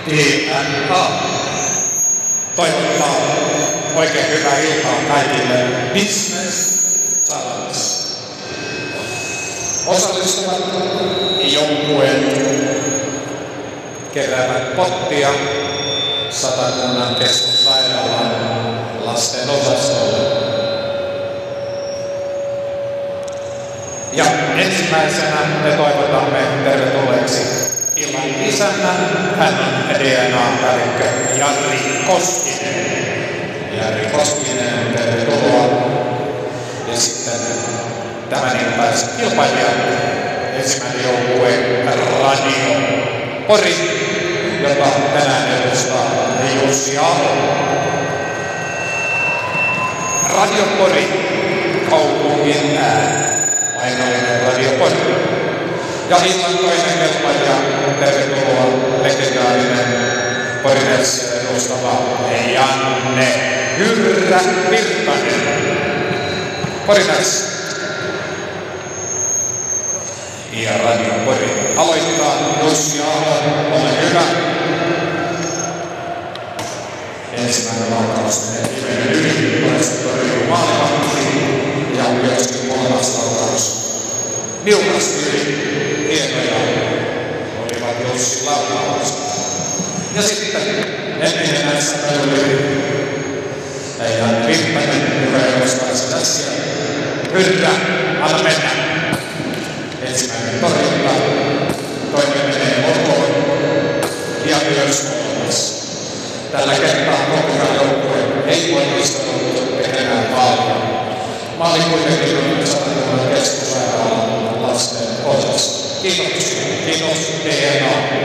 DNA toivottaa oikein hyvää iltaa kaikille Business Challenge. Osallistuvat joukkueet keräävät pottia Satakunnan keskussairaalan lasten osastolle. Ja ensimmäisenä me toivotamme tervetulleeksi illan isännän. Hän on DNA-päällikkö Jari Koskinen. Jari Koskinen, tervetuloa. Ja sitten tämän iltaiset kilpailijat. Ensimmäinen joukkue Radio Pori, jota tänään edustaa Jussi Aho. Radio Pori, kaupungin ääni. Ainoinen Radio Pori. Ja illan toinen kilpailija, tervetuloa legendaarinen Porinersia edustava Janne Hyrrä Virtanen. Poriners. Ja Radio Pori aloittaa Jussi Aho, ole hyvä. Ensimmäinen laukaus menee kivenen yli, monesti torjuu maalivahtiin ja myöskin kolmas laukaus niukasti yli. Hienoja olivat Jussin laukaukset. Ja sitten ennen näissä tuli Janne Virtanen, joka edustaa sitä siellä. Hyrrä, anna mennä. Ensimmäinen torjunta, toinen menee mokoon ja myös kolmas. Tällä kertaa Kokkolan joukkue ei onnistunut tekemään paljon. Maali kuitenkin on Satakunnan keskussairaalan lasten osassa. Kiitoksia. Kiitos DNA.